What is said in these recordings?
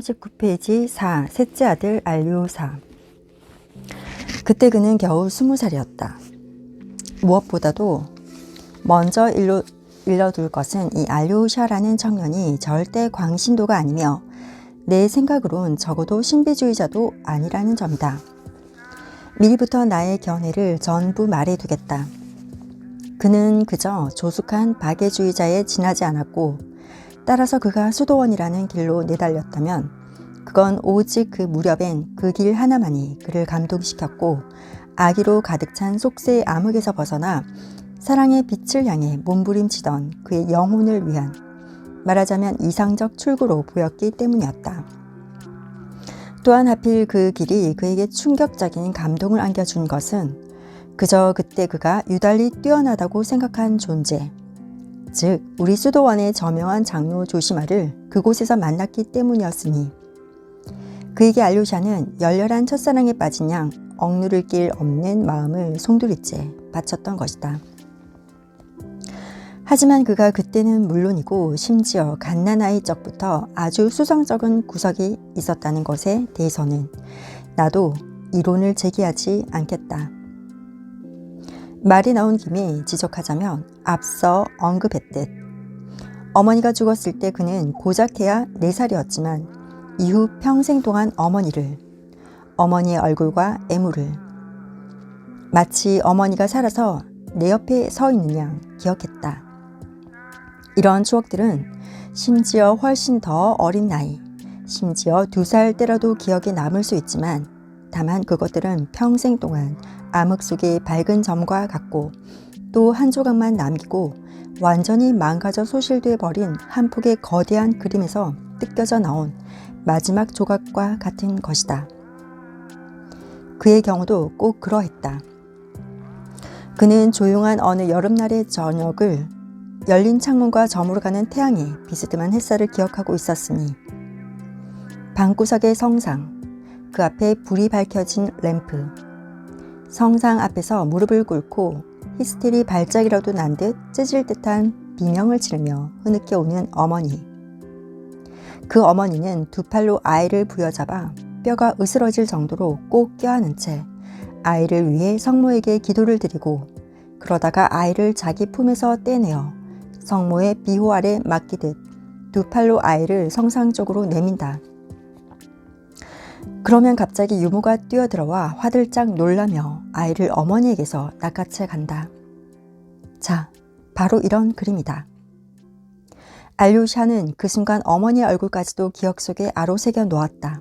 39페이지 4. 셋째 아들 알료사. 그때 그는 겨우 20살이었다. 무엇보다도 먼저 일러둘 것은 이 알료샤라는 청년이 절대 광신도가 아니며 내 생각으론 적어도 신비주의자도 아니라는 점이다. 미리부터 나의 견해를 전부 말해두겠다. 그는 그저 조숙한 박애주의자에 지나지 않았고, 따라서 그가 수도원이라는 길로 내달렸다면 그건 오직 그 무렵엔 그 길 하나만이 그를 감동시켰고, 악의로 가득 찬 속세의 암흑에서 벗어나 사랑의 빛을 향해 몸부림치던 그의 영혼을 위한, 말하자면 이상적 출구로 보였기 때문이었다. 또한 하필 그 길이 그에게 충격적인 감동을 안겨준 것은 그저 그때 그가 유달리 뛰어나다고 생각한 존재, 즉 우리 수도원의 저명한 장로 조시마를 그곳에서 만났기 때문이었으니, 그에게 알료샤는 열렬한 첫사랑에 빠진 양 억누를 길 없는 마음을 송두리째 바쳤던 것이다. 하지만 그가 그때는 물론이고 심지어 갓난아이 적부터 아주 수성적인 구석이 있었다는 것에 대해서는 나도 이론을 제기하지 않겠다. 말이 나온 김에 지적하자면 앞서 언급했듯 어머니가 죽었을 때 그는 고작해야 4살이었지만 이후 평생 동안 어머니의 얼굴과 애무를, 마치 어머니가 살아서 내 옆에 서 있는 양 기억했다. 이런 추억들은 심지어 훨씬 더 어린 나이, 심지어 2살 때라도 기억에 남을 수 있지만, 다만 그것들은 평생 동안 암흑 속의 밝은 점과 같고, 또 한 조각만 남기고 완전히 망가져 소실돼 버린 한 폭의 거대한 그림에서 뜯겨져 나온 마지막 조각과 같은 것이다. 그의 경우도 꼭 그러했다. 그는 조용한 어느 여름날의 저녁을 열린 창문과 저물어가는 태양에 비스듬한 햇살을 기억하고 있었으니, 방구석의 성상, 그 앞에 불이 밝혀진 램프, 성상 앞에서 무릎을 꿇고 히스테리 발작이라도 난 듯 찢을 듯한 비명을 지르며 흐느껴 오는 어머니. 그 어머니는 2팔로 아이를 부여잡아 뼈가 으스러질 정도로 꼭 껴안은 채 아이를 위해 성모에게 기도를 드리고, 그러다가 아이를 자기 품에서 떼내어 성모의 비호 아래 맡기듯 2팔로 아이를 성상 쪽으로 내민다. 그러면 갑자기 유모가 뛰어들어와 화들짝 놀라며 아이를 어머니에게서 낚아채 간다. 자, 바로 이런 그림이다. 알료샤는 그 순간 어머니의 얼굴까지도 기억 속에 아로새겨 놓았다.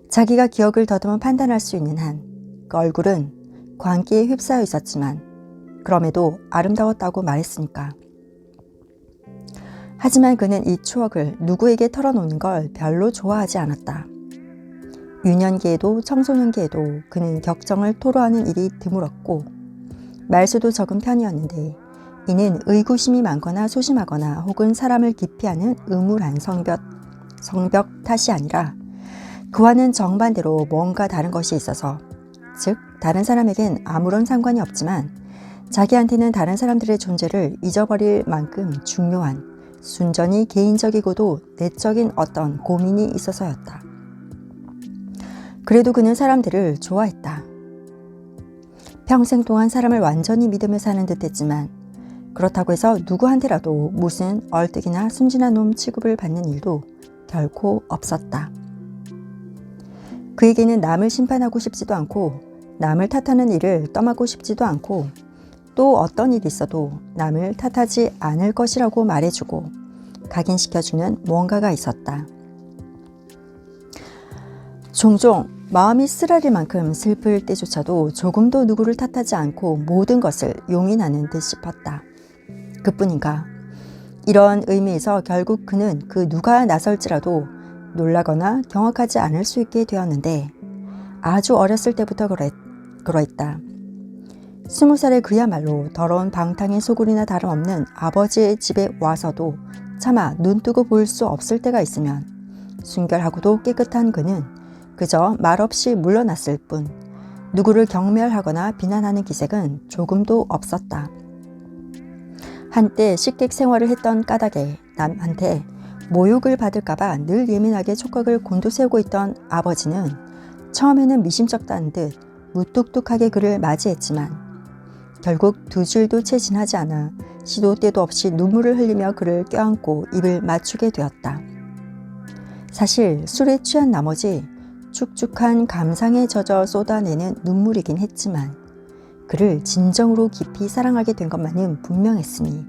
자기가 기억을 더듬어 판단할 수 있는 한 그 얼굴은 광기에 휩싸여 있었지만 그럼에도 아름다웠다고 말했으니까. 하지만 그는 이 추억을 누구에게 털어놓는 걸 별로 좋아하지 않았다. 유년기에도 청소년기에도 그는 격정을 토로하는 일이 드물었고 말수도 적은 편이었는데, 이는 의구심이 많거나 소심하거나 혹은 사람을 기피하는 음울한 성벽 탓이 아니라 그와는 정반대로 뭔가 다른 것이 있어서, 즉 다른 사람에겐 아무런 상관이 없지만 자기한테는 다른 사람들의 존재를 잊어버릴 만큼 중요한, 순전히 개인적이고도 내적인 어떤 고민이 있어서였다. 그래도 그는 사람들을 좋아했다. 평생 동안 사람을 완전히 믿으며 사는 듯 했지만, 그렇다고 해서 누구한테라도 무슨 얼뜨기나 순진한 놈 취급을 받는 일도 결코 없었다. 그에게는 남을 심판하고 싶지도 않고 남을 탓하는 일을 떠맡고 싶지도 않고, 또 어떤 일이 있어도 남을 탓하지 않을 것이라고 말해주고 각인시켜주는 무언가가 있었다. 종종 마음이 쓰라릴 만큼 슬플 때조차도 조금도 누구를 탓하지 않고 모든 것을 용인하는 듯 싶었다. 그뿐인가. 이런 의미에서 결국 그는 그 누가 나설지라도 놀라거나 경악하지 않을 수 있게 되었는데, 아주 어렸을 때부터 그러했다. 20살의 그야말로 더러운 방탕의 소굴이나 다름없는 아버지의 집에 와서도 차마 눈뜨고 볼 수 없을 때가 있으면 순결하고도 깨끗한 그는 그저 말없이 물러났을 뿐 누구를 경멸하거나 비난하는 기색은 조금도 없었다. 한때 식객 생활을 했던 까닭에 남한테 모욕을 받을까봐 늘 예민하게 촉각을 곤두세우고 있던 아버지는 처음에는 미심쩍다는 듯 무뚝뚝하게 그를 맞이했지만 결국 2주일도 채 지나지 않아 시도 때도 없이 눈물을 흘리며 그를 껴안고 입을 맞추게 되었다. 사실 술에 취한 나머지 축축한 감상에 젖어 쏟아내는 눈물이긴 했지만 그를 진정으로 깊이 사랑하게 된 것만은 분명했으니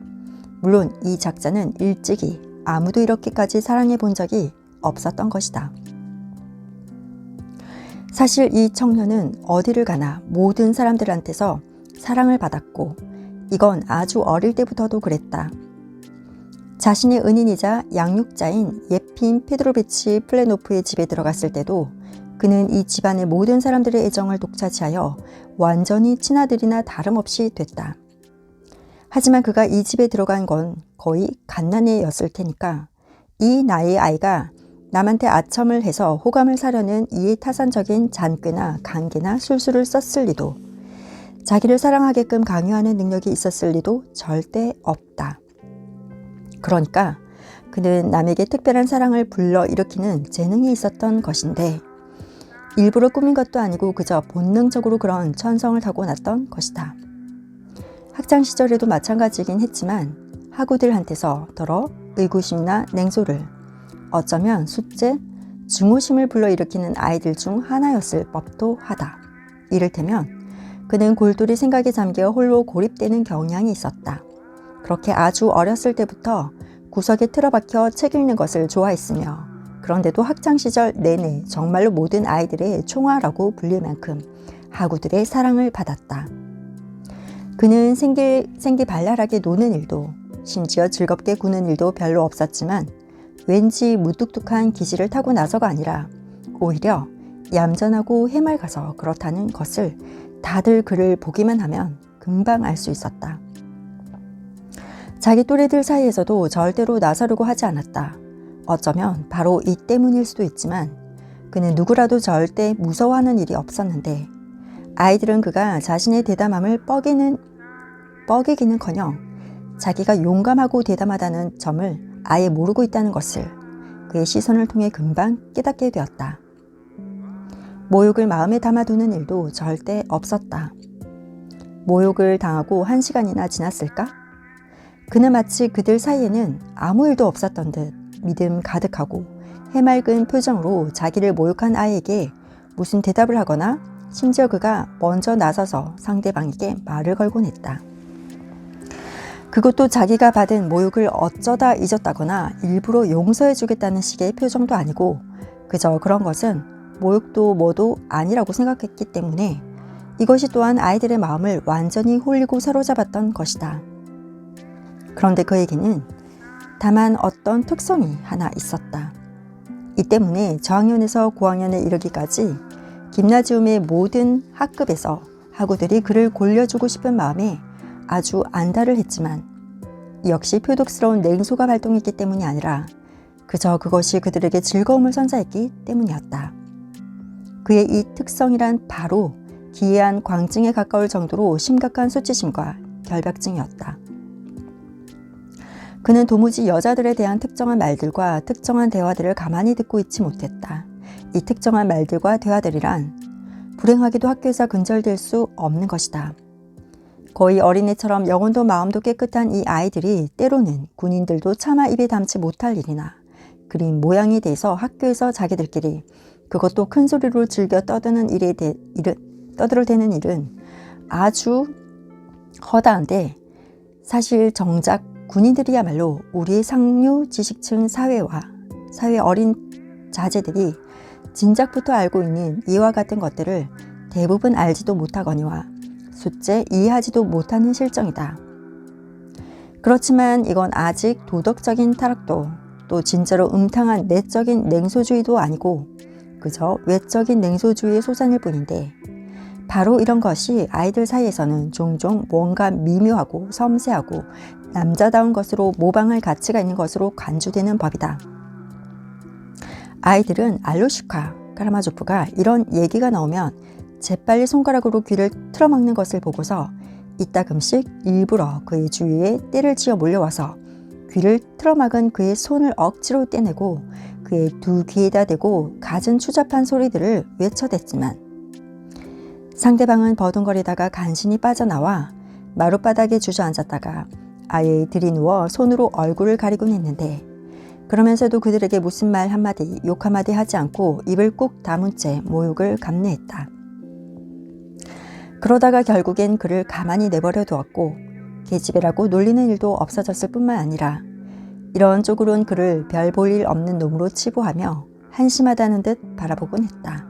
물론 이 작자는 일찍이 아무도 이렇게까지 사랑해 본 적이 없었던 것이다. 사실 이 청년은 어디를 가나 모든 사람들한테서 사랑을 받았고 이건 아주 어릴 때부터도 그랬다. 자신의 은인이자 양육자인 예핀 페드로비치 플레노프의 집에 들어갔을 때도 그는 이 집안의 모든 사람들의 애정을 독차지하여 완전히 친아들이나 다름없이 됐다. 하지만 그가 이 집에 들어간 건 거의 갓난애였을 테니까 이 나이의 아이가 남한테 아첨을 해서 호감을 사려는 이해타산적인 잔꾀나 간계나 술수를 썼을 리도 자기를 사랑하게끔 강요하는 능력이 있었을 리도 절대 없다. 그러니까 그는 남에게 특별한 사랑을 불러일으키는 재능이 있었던 것인데 일부러 꾸민 것도 아니고 그저 본능적으로 그런 천성을 타고났던 것이다. 학창시절에도 마찬가지이긴 했지만 학우들한테서 더러 의구심이나 냉소를 어쩌면 숫제, 증오심을 불러일으키는 아이들 중 하나였을 법도 하다. 이를테면 그는 골똘히 생각에 잠겨 홀로 고립되는 경향이 있었다. 그렇게 아주 어렸을 때부터 구석에 틀어박혀 책 읽는 것을 좋아했으며 그런데도 학창시절 내내 정말로 모든 아이들의 총아라고 불릴 만큼 학우들의 사랑을 받았다. 그는 생기발랄하게 노는 일도 심지어 즐겁게 구는 일도 별로 없었지만 왠지 무뚝뚝한 기질을 타고 나서가 아니라 오히려 얌전하고 해맑아서 그렇다는 것을 다들 그를 보기만 하면 금방 알 수 있었다. 자기 또래들 사이에서도 절대로 나서려고 하지 않았다. 어쩌면 바로 이 때문일 수도 있지만 그는 누구라도 절대 무서워하는 일이 없었는데 아이들은 그가 자신의 대담함을 뻐기기는커녕 자기가 용감하고 대담하다는 점을 아예 모르고 있다는 것을 그의 시선을 통해 금방 깨닫게 되었다. 모욕을 마음에 담아두는 일도 절대 없었다. 모욕을 당하고 1시간이나 지났을까? 그는 마치 그들 사이에는 아무 일도 없었던 듯 믿음 가득하고 해맑은 표정으로 자기를 모욕한 아이에게 무슨 대답을 하거나 심지어 그가 먼저 나서서 상대방에게 말을 걸곤 했다. 그것도 자기가 받은 모욕을 어쩌다 잊었다거나 일부러 용서해 주겠다는 식의 표정도 아니고 그저 그런 것은 모욕도 뭐도 아니라고 생각했기 때문에 이것이 또한 아이들의 마음을 완전히 홀리고 사로잡았던 것이다. 그런데 그에게는 다만 어떤 특성이 하나 있었다. 이 때문에 저학년에서 고학년에 이르기까지 김나지움의 모든 학급에서 학우들이 그를 골려주고 싶은 마음에 아주 안달을 했지만 역시 표독스러운 냉소가 발동했기 때문이 아니라 그저 그것이 그들에게 즐거움을 선사했기 때문이었다. 그의 이 특성이란 바로 기이한 광증에 가까울 정도로 심각한 수치심과 결벽증이었다. 그는 도무지 여자들에 대한 특정한 말들과 특정한 대화들을 가만히 듣고 있지 못했다. 이 특정한 말들과 대화들이란 불행하게도 학교에서 근절될 수 없는 것이다. 거의 어린애처럼 영혼도 마음도 깨끗한 이 아이들이 때로는 군인들도 차마 입에 담지 못할 일이나 그림 모양에 대해서 학교에서 자기들끼리 그것도 큰 소리로 즐겨 떠드는 떠들어대는 일은 아주 허다한데 사실 정작 군인들이야말로 우리의 상류 지식층 사회 어린 자제들이 진작부터 알고 있는 이와 같은 것들을 대부분 알지도 못하거니와 숫째 이해하지도 못하는 실정이다. 그렇지만 이건 아직 도덕적인 타락도 또 진짜로 음탕한 내적인 냉소주의도 아니고 그저 외적인 냉소주의의 소산일 뿐인데 바로 이런 것이 아이들 사이에서는 종종 뭔가 미묘하고 섬세하고 남자다운 것으로 모방할 가치가 있는 것으로 간주되는 법이다. 아이들은 알루시카 카라마조프가 이런 얘기가 나오면 재빨리 손가락으로 귀를 틀어막는 것을 보고서 이따금씩 일부러 그의 주위에 떼를 지어 몰려와서 귀를 틀어막은 그의 손을 억지로 떼내고 그의 두 귀에다 대고 갖은 추잡한 소리들을 외쳐댔지만 상대방은 버둥거리다가 간신히 빠져나와 마룻바닥에 주저앉았다가 아예 들이누워 손으로 얼굴을 가리곤 했는데 그러면서도 그들에게 무슨 말 한마디 욕 한마디 하지 않고 입을 꾹 다문 채 모욕을 감내했다. 그러다가 결국엔 그를 가만히 내버려 두었고 계집애라고 놀리는 일도 없어졌을 뿐만 아니라 이런 쪽으론 그를 별 볼 일 없는 놈으로 치부하며 한심하다는 듯 바라보곤 했다.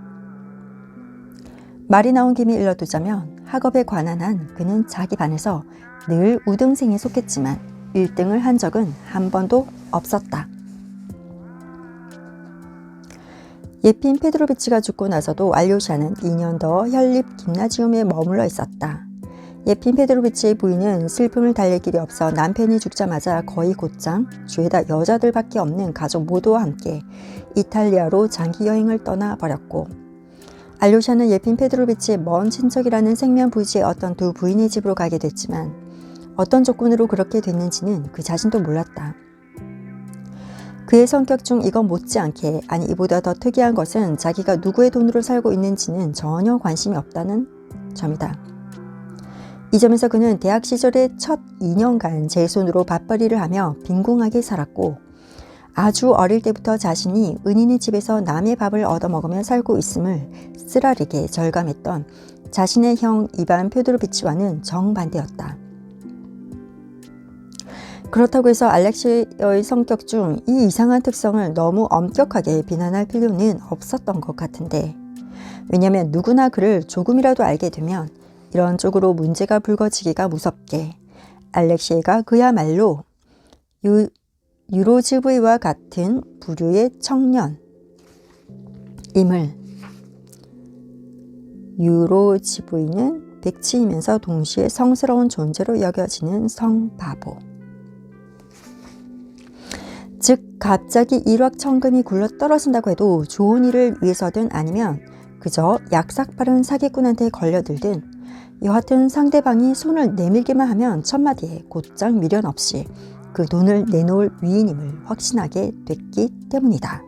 말이 나온 김에 일러두자면 학업에 관한 한 그는 자기 반에서 늘 우등생에 속했지만 1등을 한 적은 한 번도 없었다. 예핀 페드로비치가 죽고 나서도 알료샤는 2년 더 혈립 김나지움에 머물러 있었다. 예핀 페드로비치의 부인은 슬픔을 달랠 길이 없어 남편이 죽자마자 거의 곧장 죄다 여자들밖에 없는 가족 모두와 함께 이탈리아로 장기 여행을 떠나버렸고 알료샤는 예핀 페드로비치의 먼 친척이라는 생면부지의 어떤 두 부인의 집으로 가게 됐지만 어떤 조건으로 그렇게 됐는지는 그 자신도 몰랐다. 그의 성격 중 이건 못지않게 아니 이보다 더 특이한 것은 자기가 누구의 돈으로 살고 있는지는 전혀 관심이 없다는 점이다. 이 점에서 그는 대학 시절의 첫 2년간 제 손으로 밥벌이를 하며 빈궁하게 살았고 아주 어릴 때부터 자신이 은인의 집에서 남의 밥을 얻어먹으며 살고 있음을 쓰라리게 절감했던 자신의 형 이반 페드로비치와는 정반대였다. 그렇다고 해서 알렉시의 성격 중 이 이상한 특성을 너무 엄격하게 비난할 필요는 없었던 것 같은데 왜냐하면 누구나 그를 조금이라도 알게 되면 이런 쪽으로 문제가 불거지기가 무섭게 알렉시가 그야말로 유로즈브이와 같은 부류의 청년임을 유로즈브이는 백치이면서 동시에 성스러운 존재로 여겨지는 성바보 즉 갑자기 일확천금이 굴러 떨어진다고 해도 좋은 일을 위해서든 아니면 그저 약삭빠른 사기꾼한테 걸려들든 여하튼 상대방이 손을 내밀기만 하면 첫마디에 곧장 미련 없이 그 돈을 내놓을 위인임을 확신하게 됐기 때문이다.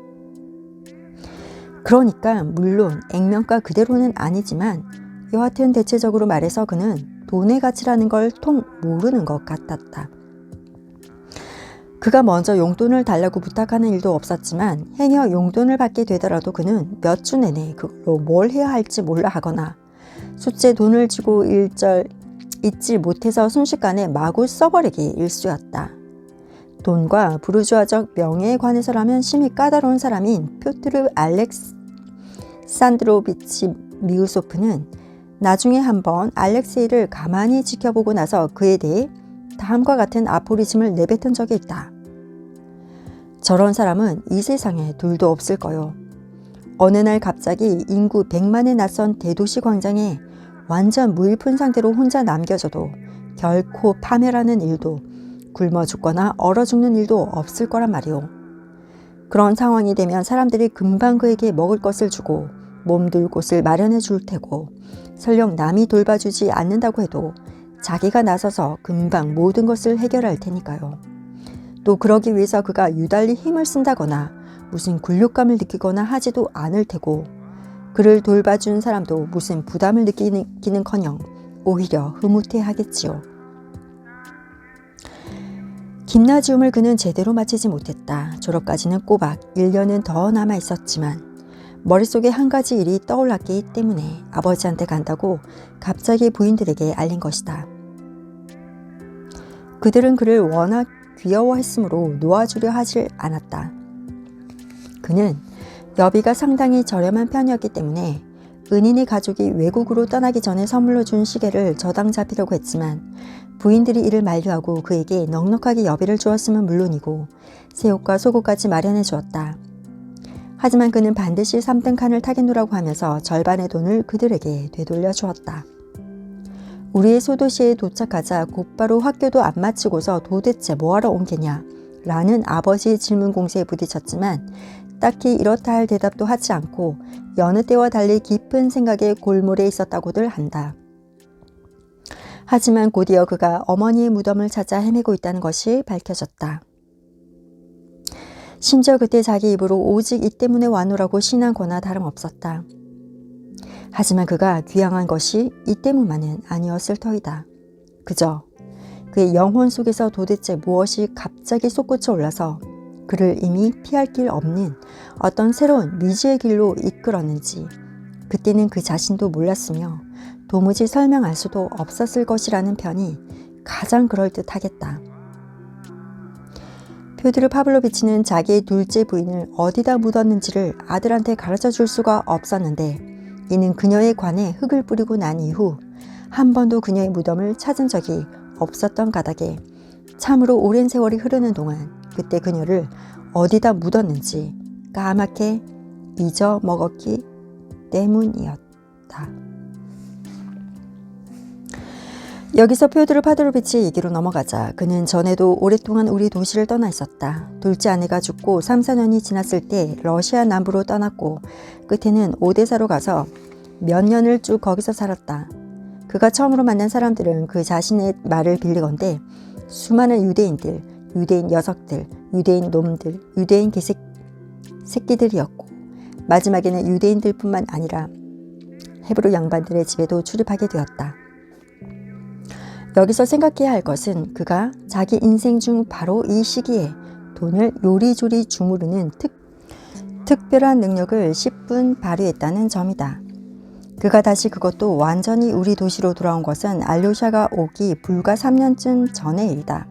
그러니까 물론 액면가 그대로는 아니지만 여하튼 대체적으로 말해서 그는 돈의 가치라는 걸 통 모르는 것 같았다. 그가 먼저 용돈을 달라고 부탁하는 일도 없었지만 행여 용돈을 받게 되더라도 그는 몇 주 내내 그걸로 뭘 해야 할지 몰라 하거나 숫제 돈을 쥐고 잊지 못해서 순식간에 마구 써버리기 일쑤였다. 돈과 부르주아적 명예에 관해서라면 심히 까다로운 사람인 표트르 알렉산드로비치 미우소프는 나중에 한번 알렉세이를 가만히 지켜보고 나서 그에 대해 다음과 같은 아포리즘을 내뱉은 적이 있다. 저런 사람은 이 세상에 둘도 없을 거요. 어느 날 갑자기 인구 100만의 낯선 대도시 광장에 완전 무일푼 상태로 혼자 남겨져도 결코 파멸하는 일도 굶어 죽거나 얼어 죽는 일도 없을 거란 말이오. 그런 상황이 되면 사람들이 금방 그에게 먹을 것을 주고 몸둘 곳을 마련해 줄 테고 설령 남이 돌봐주지 않는다고 해도 자기가 나서서 금방 모든 것을 해결할 테니까요. 또 그러기 위해서 그가 유달리 힘을 쓴다거나 무슨 굴욕감을 느끼거나 하지도 않을 테고 그를 돌봐준 사람도 무슨 부담을 느끼는커녕 오히려 흐뭇해 하겠지요. 김나지움을 그는 제대로 마치지 못했다. 졸업까지는 꼬박 1년은 더 남아 있었지만 머릿속에 한 가지 일이 떠올랐기 때문에 아버지한테 간다고 갑자기 부인들에게 알린 것이다. 그들은 그를 워낙 귀여워했으므로 놓아주려 하질 않았다. 그는 여비가 상당히 저렴한 편이었기 때문에 은인의 가족이 외국으로 떠나기 전에 선물로 준 시계를 저당 잡히려고 했지만 부인들이 이를 만류하고 그에게 넉넉하게 여비를 주었으면 물론이고 새 옷과 속옷까지 마련해 주었다. 하지만 그는 반드시 3등 칸을 타겠노라고 하면서 절반의 돈을 그들에게 되돌려 주었다. 우리의 소도시에 도착하자 곧바로 학교도 안 마치고서 도대체 뭐하러 온 게냐 라는 아버지의 질문 공세에 부딪혔지만 딱히 이렇다 할 대답도 하지 않고 여느 때와 달리 깊은 생각에 골몰해 있었다고들 한다. 하지만 곧이어 그가 어머니의 무덤을 찾아 헤매고 있다는 것이 밝혀졌다. 심지어 그때 자기 입으로 오직 이 때문에 왔노라고 신한 거나 다름없었다. 하지만 그가 귀향한 것이 이 때문만은 아니었을 터이다. 그저 그의 영혼 속에서 도대체 무엇이 갑자기 솟구쳐 올라서 그를 이미 피할 길 없는 어떤 새로운 미지의 길로 이끌었는지 그때는 그 자신도 몰랐으며 도무지 설명할 수도 없었을 것이라는 편이 가장 그럴듯하겠다. 퓨드르 파블로비치는 자기의 둘째 부인을 어디다 묻었는지를 아들한테 가르쳐 줄 수가 없었는데 이는 그녀에 관해 흙을 뿌리고 난 이후 한 번도 그녀의 무덤을 찾은 적이 없었던 까닭에 참으로 오랜 세월이 흐르는 동안 그때 그녀를 어디다 묻었는지 까맣게 잊어먹었기 때문이었다. 여기서 퓨드르 파블로비치의 얘기로 넘어가자 그는 전에도 오랫동안 우리 도시를 떠나 있었다. 둘째 아내가 죽고 3, 4년이 지났을 때 러시아 남부로 떠났고 끝에는 오데사로 가서 몇 년을 쭉 거기서 살았다. 그가 처음으로 만난 사람들은 그 자신의 말을 빌리건대 수많은 유대인들, 유대인 녀석들, 유대인 놈들, 유대인 새끼들이었고 마지막에는 유대인들뿐만 아니라 헤브루 양반들의 집에도 출입하게 되었다. 여기서 생각해야 할 것은 그가 자기 인생 중 바로 이 시기에 돈을 요리조리 주무르는 특별한 능력을 10분 발휘했다는 점이다. 그가 다시 그것도 완전히 우리 도시로 돌아온 것은 알료샤가 오기 불과 3년쯤 전의 일이다.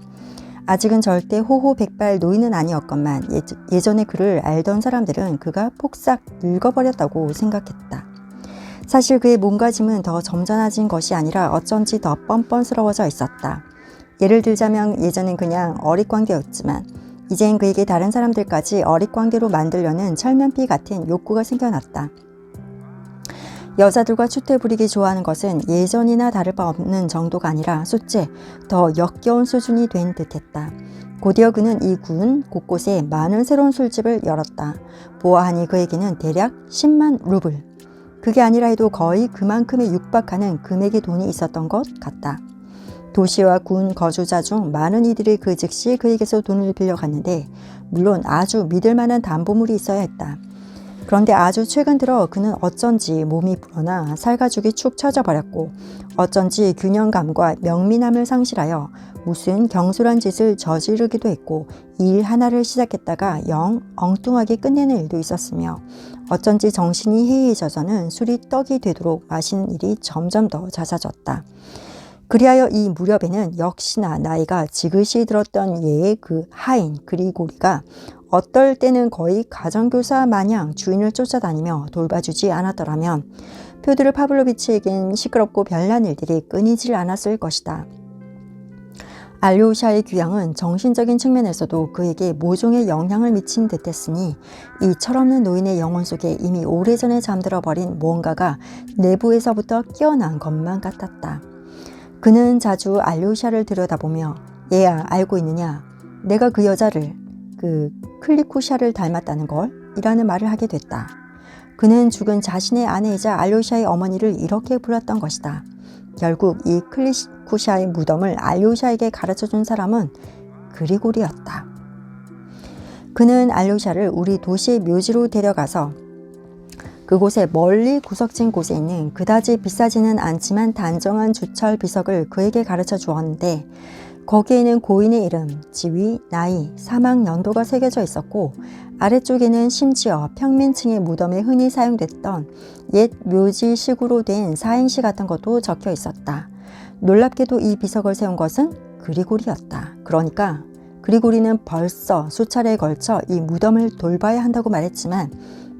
아직은 절대 호호백발 노인은 아니었건만 예전에 그를 알던 사람들은 그가 폭삭 늙어버렸다고 생각했다. 사실 그의 몸가짐은 더 점잖아진 것이 아니라 어쩐지 더 뻔뻔스러워져 있었다. 예를 들자면 예전엔 그냥 어릿광대였지만 이젠 그에게 다른 사람들까지 어릿광대로 만들려는 철면피 같은 욕구가 생겨났다. 여자들과 추태 부리기 좋아하는 것은 예전이나 다를 바 없는 정도가 아니라 숫째 더 역겨운 수준이 된 듯했다. 곧이어 그는 이 군 곳곳에 많은 새로운 술집을 열었다. 보아하니 그에게는 대략 10만 루블. 그게 아니라 해도 거의 그만큼에 육박하는 금액의 돈이 있었던 것 같다. 도시와 군 거주자 중 많은 이들이 그 즉시 그에게서 돈을 빌려갔는데 물론 아주 믿을 만한 담보물이 있어야 했다. 그런데 아주 최근 들어 그는 어쩐지 몸이 불어나 살가죽이 축 처져 버렸고 어쩐지 균형감과 명민함을 상실하여 무슨 경솔한 짓을 저지르기도 했고 일 하나를 시작했다가 영 엉뚱하게 끝내는 일도 있었으며 어쩐지 정신이 해이해져서는 술이 떡이 되도록 마시는 일이 점점 더 잦아졌다. 그리하여 이 무렵에는 역시나 나이가 지긋이 들었던 예의 그 하인 그리고리가 어떨 때는 거의 가정교사 마냥 주인을 쫓아다니며 돌봐주지 않았더라면 퓨드르 파블로비치에겐 시끄럽고 별난 일들이 끊이질 않았을 것이다. 알료샤의 귀향은 정신적인 측면에서도 그에게 모종의 영향을 미친 듯했으니 이 철없는 노인의 영혼 속에 이미 오래전에 잠들어 버린 무언가가 내부에서부터 깨어난 것만 같았다. 그는 자주 알료샤를 들여다보며 얘야 알고 있느냐? 내가 그 여자를 그 클리쿠샤를 닮았다는 걸? 이라는 말을 하게 됐다. 그는 죽은 자신의 아내이자 알료샤의 어머니를 이렇게 불렀던 것이다. 결국 이 클리쿠샤의 무덤을 알료샤에게 가르쳐준 사람은 그리고리였다. 그는 알료샤를 우리 도시의 묘지로 데려가서 그곳에 멀리 구석진 곳에 있는 그다지 비싸지는 않지만 단정한 주철 비석을 그에게 가르쳐 주었는데 거기에는 고인의 이름, 지위, 나이, 사망 연도가 새겨져 있었고 아래쪽에는 심지어 평민층의 무덤에 흔히 사용됐던 옛 묘지식으로 된 사행시 같은 것도 적혀 있었다. 놀랍게도 이 비석을 세운 것은 그리고리였다. 그러니까 그리고리는 벌써 수차례에 걸쳐 이 무덤을 돌봐야 한다고 말했지만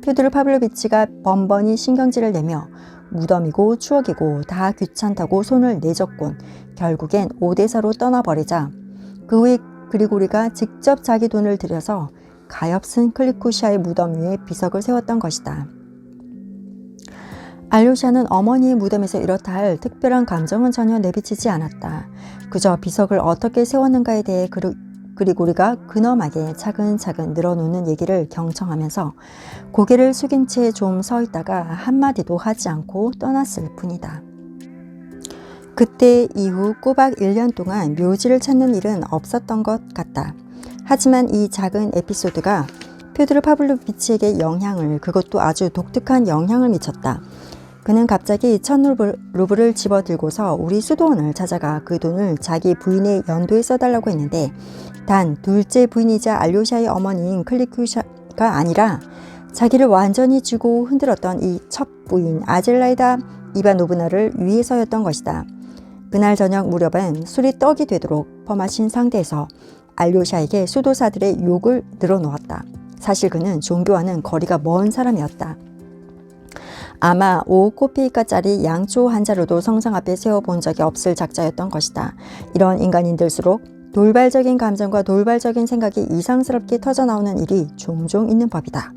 퓨드르 파블로비치가 번번이 신경질을 내며 무덤이고 추억이고 다 귀찮다고 손을 내줬곤 결국엔 오데사로 떠나버리자 그 후에 그리고리가 직접 자기 돈을 들여서 가엾은 클리쿠샤의 무덤 위에 비석을 세웠던 것이다. 알료샤는 어머니의 무덤에서 이렇다 할 특별한 감정은 전혀 내비치지 않았다. 그저 비석을 어떻게 세웠는가에 대해 그리고리가 근엄하게 차근차근 늘어놓는 얘기를 경청하면서 고개를 숙인 채 좀 서 있다가 한마디도 하지 않고 떠났을 뿐이다. 그때 이후 꼬박 1년 동안 묘지를 찾는 일은 없었던 것 같다. 하지만 이 작은 에피소드가 페드로 파블로비치에게 그것도 아주 독특한 영향을 미쳤다. 그는 갑자기 1,000루블을 집어들고서 우리 수도원을 찾아가 그 돈을 자기 부인의 연도에 써달라고 했는데 단 둘째 부인이자 알료샤의 어머니인 클리쿠샤가 아니라 자기를 완전히 쥐고 흔들었던 이 첫 부인 아젤라이다 이바노브나를 위해서였던 것이다. 그날 저녁 무렵엔 술이 떡이 되도록 퍼마신 상태에서 알료샤에게 수도사들의 욕을 늘어놓았다. 사실 그는 종교와는 거리가 먼 사람이었다. 아마 5코피이카짜리 양초 한 자루도 성상 앞에 세워본 적이 없을 작자였던 것이다. 이런 인간인들수록 돌발적인 감정과 돌발적인 생각이 이상스럽게 터져나오는 일이 종종 있는 법이다.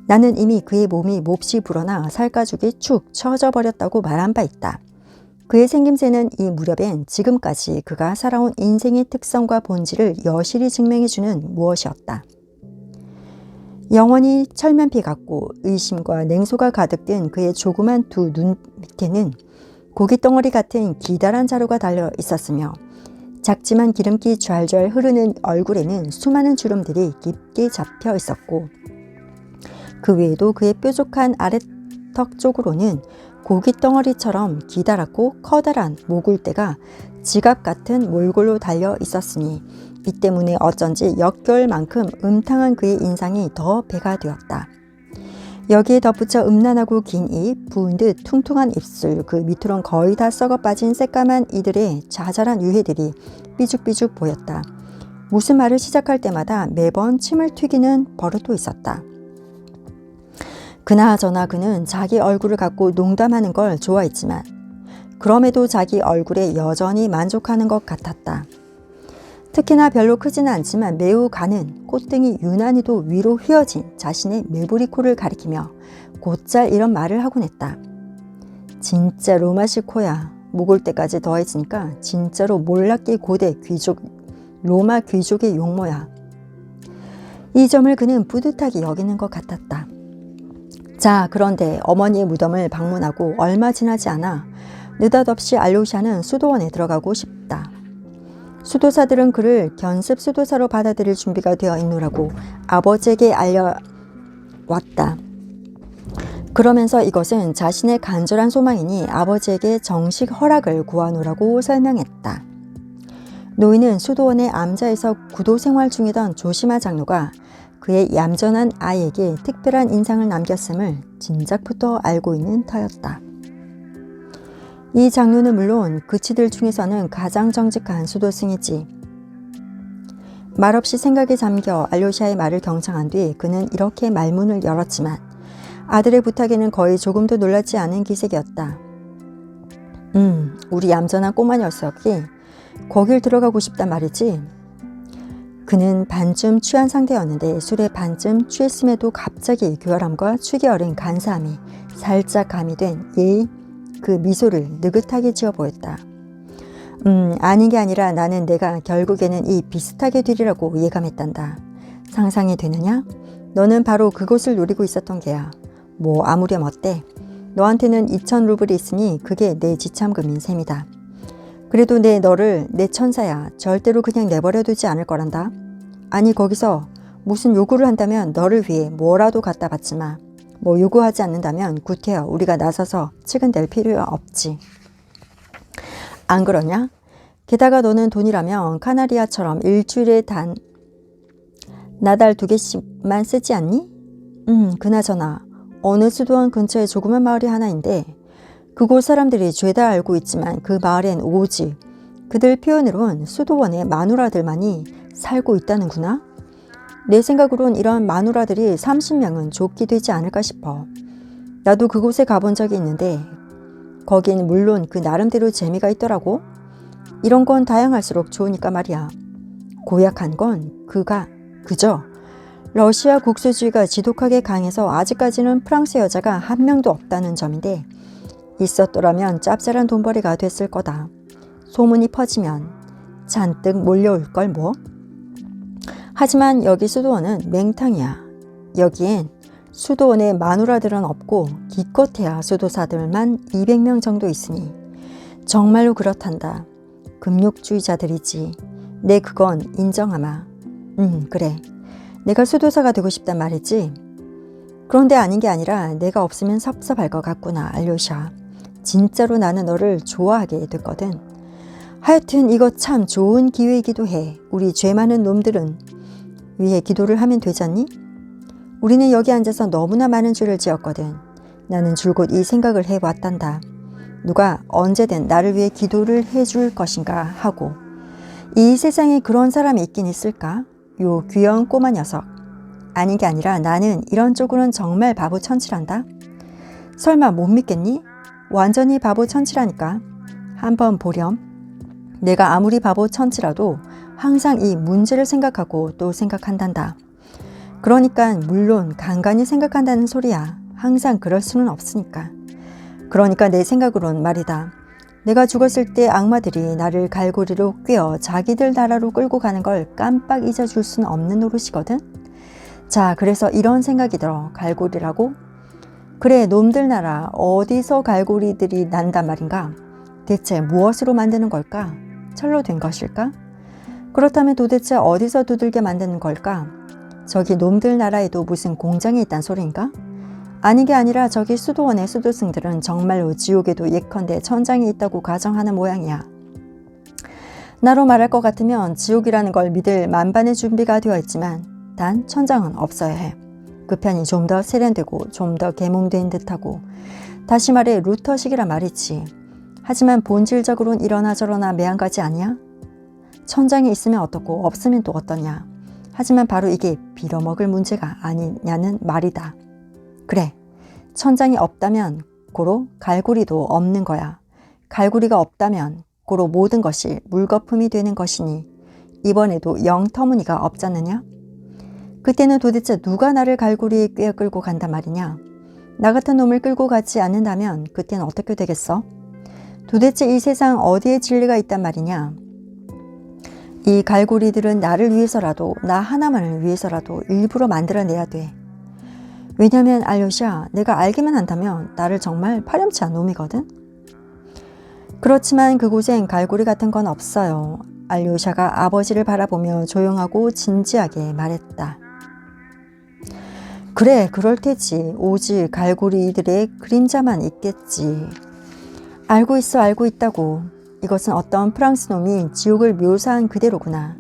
나는 이미 그의 몸이 몹시 불어나 살가죽이 축 처져 버렸다고 말한 바 있다. 그의 생김새는 이 무렵엔 지금까지 그가 살아온 인생의 특성과 본질을 여실히 증명해주는 무엇이었다. 영원히 철면피 같고 의심과 냉소가 가득 든 그의 조그만 두 눈 밑에는 고깃덩어리 같은 기다란 자루가 달려 있었으며 작지만 기름기 좔좔 흐르는 얼굴에는 수많은 주름들이 깊게 잡혀 있었고 그 외에도 그의 뾰족한 아래턱 쪽으로는 고깃덩어리처럼 기다랗고 커다란 모굴대가 지갑 같은 몰골로 달려 있었으니 이 때문에 어쩐지 역겨울 만큼 음탕한 그의 인상이 더 배가 되었다. 여기에 덧붙여 음란하고 긴 입, 부은 듯 퉁퉁한 입술, 그 밑으론 거의 다 썩어 빠진 새까만 이들의 자잘한 유해들이 삐죽삐죽 보였다. 무슨 말을 시작할 때마다 매번 침을 튀기는 버릇도 있었다. 그나저나 그는 자기 얼굴을 갖고 농담하는 걸 좋아했지만 그럼에도 자기 얼굴에 여전히 만족하는 것 같았다. 특히나 별로 크지는 않지만 매우 가는 콧등이 유난히도 위로 휘어진 자신의 메부리 코를 가리키며 곧잘 이런 말을 하곤 했다. 진짜 로마식 코야. 모골대까지 더해지니까 진짜로 몰락기 고대 귀족, 로마 귀족의 용모야. 이 점을 그는 뿌듯하게 여기는 것 같았다. 자, 그런데 어머니의 무덤을 방문하고 얼마 지나지 않아 느닷없이 알료샤는 수도원에 들어가고 싶다. 수도사들은 그를 견습 수도사로 받아들일 준비가 되어 있노라고 아버지에게 알려왔다. 그러면서 이것은 자신의 간절한 소망이니 아버지에게 정식 허락을 구하노라고 설명했다. 노인은 수도원의 암자에서 구도 생활 중이던 조시마 장로가 그의 얌전한 아이에게 특별한 인상을 남겼음을 진작부터 알고 있는 터였다. 이 장로는 물론 그치들 중에서는 가장 정직한 수도승이지. 말없이 생각에 잠겨 알료샤의 말을 경청한 뒤 그는 이렇게 말문을 열었지만 아들의 부탁에는 거의 조금도 놀라지 않은 기색이었다. 우리 얌전한 꼬마 녀석이 거길 들어가고 싶단 말이지. 그는 반쯤 취한 상태였는데 술에 반쯤 취했음에도 갑자기 교활함과 축이 어린 간사함이 살짝 가미된 그 미소를 느긋하게 지어 보였다. 아닌 게 아니라 나는 내가 결국에는 이 비슷하게 되리라고 예감했단다. 상상이 되느냐? 너는 바로 그곳을 노리고 있었던 게야. 뭐 아무렴 어때? 너한테는 2,000루블이 있으니 그게 내 지참금인 셈이다. 그래도 너를 내 천사야. 절대로 그냥 내버려 두지 않을 거란다. 아니 거기서 무슨 요구를 한다면 너를 위해 뭐라도 갖다 받지 마. 뭐 요구하지 않는다면 구태여 우리가 나서서 치근댈 필요가 없지. 안 그러냐? 게다가 너는 돈이라면 카나리아처럼 일주일에 단 나달 2개씩만 쓰지 않니? 그나저나 어느 수도원 근처에 조그만 마을이 하나인데 그곳 사람들이 죄다 알고 있지만 그 마을엔 오직 그들 표현으론 수도원의 마누라들만이 살고 있다는구나. 내 생각으론 이런 마누라들이 30명은 좋게 되지 않을까 싶어. 나도 그곳에 가본 적이 있는데 거긴 물론 그 나름대로 재미가 있더라고. 이런 건 다양할수록 좋으니까 말이야. 고약한 건 그저 러시아 국수주의가 지독하게 강해서 아직까지는 프랑스 여자가 한 명도 없다는 점인데 있었더라면 짭짤한 돈벌이가 됐을 거다. 소문이 퍼지면 잔뜩 몰려올 걸 뭐. 하지만 여기 수도원은 맹탕이야. 여기엔 수도원에 마누라들은 없고 기껏해야 수도사들만 200명 정도 있으니 정말로 그렇단다. 금욕주의자들이지. 내 그건 인정하마. 그래. 내가 수도사가 되고 싶단 말이지? 그런데 아닌 게 아니라 내가 없으면 섭섭할 것 같구나, 알료샤. 진짜로 나는 너를 좋아하게 됐거든. 하여튼 이거 참 좋은 기회이기도 해. 우리 죄 많은 놈들은 위해 기도를 하면 되잖니? 우리는 여기 앉아서 너무나 많은 죄를 지었거든. 나는 줄곧 이 생각을 해왔단다. 누가 언제든 나를 위해 기도를 해줄 것인가 하고. 이 세상에 그런 사람이 있긴 있을까? 요 귀여운 꼬마 녀석. 아닌 게 아니라 나는 이런 쪽으로는 정말 바보 천치란다. 설마 못 믿겠니? 완전히 바보 천치라니까. 한번 보렴. 내가 아무리 바보 천치라도 항상 이 문제를 생각하고 또 생각한단다. 그러니까 물론 간간히 생각한다는 소리야. 항상 그럴 수는 없으니까. 그러니까 내 생각으론 말이다. 내가 죽었을 때 악마들이 나를 갈고리로 꿰어 자기들 나라로 끌고 가는 걸 깜빡 잊어줄 수는 없는 노릇이거든. 자, 그래서 이런 생각이 들어. 갈고리라고? 그래, 놈들 나라 어디서 갈고리들이 난단 말인가? 대체 무엇으로 만드는 걸까? 철로 된 것일까? 그렇다면 도대체 어디서 두들겨 만드는 걸까? 저기 놈들 나라에도 무슨 공장이 있단 소린가? 아닌 게 아니라 저기 수도원의 수도승들은 정말로 지옥에도 예컨대 천장이 있다고 가정하는 모양이야. 나로 말할 것 같으면 지옥이라는 걸 믿을 만반의 준비가 되어 있지만 단 천장은 없어야 해. 그 편이 좀 더 세련되고 좀 더 계몽된 듯하고, 다시 말해 루터식이라 말이지. 하지만 본질적으론 이러나 저러나 매한가지 아니야? 천장이 있으면 어떻고 없으면 또 어떠냐. 하지만 바로 이게 빌어먹을 문제가 아니냐는 말이다. 그래, 천장이 없다면 고로 갈고리도 없는 거야. 갈고리가 없다면 고로 모든 것이 물거품이 되는 것이니 이번에도 영 터무니가 없잖느냐? 그때는 도대체 누가 나를 갈고리에 꿰어 끌고 간단 말이냐? 나 같은 놈을 끌고 가지 않는다면 그때는 어떻게 되겠어? 도대체 이 세상 어디에 진리가 있단 말이냐? 이 갈고리들은 나를 위해서라도, 나 하나만을 위해서라도 일부러 만들어내야 돼. 왜냐면 알료샤, 내가 알기만 한다면 나를 정말 파렴치한 놈이거든. 그렇지만 그곳엔 갈고리 같은 건 없어요. 알료샤가 아버지를 바라보며 조용하고 진지하게 말했다. 그래, 그럴 테지. 오직 갈고리들의 그림자만 있겠지. 알고 있어, 알고 있다고. 이것은 어떤 프랑스 놈이 지옥을 묘사한 그대로구나.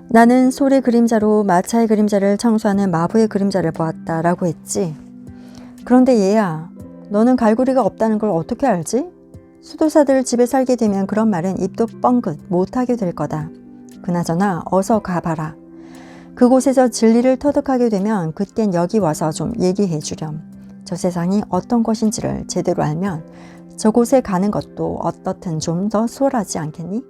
나는 솔의 그림자로 마차의 그림자를 청소하는 마부의 그림자를 보았다라고 했지. 그런데 얘야, 너는 갈고리가 없다는 걸 어떻게 알지? 수도사들 집에 살게 되면 그런 말은 입도 뻥긋 못하게 될 거다. 그나저나 어서 가봐라. 그곳에서 진리를 터득하게 되면 그땐 여기 와서 좀 얘기해 주렴. 저 세상이 어떤 것인지를 제대로 알면 저곳에 가는 것도 어떻든 좀 더 수월하지 않겠니?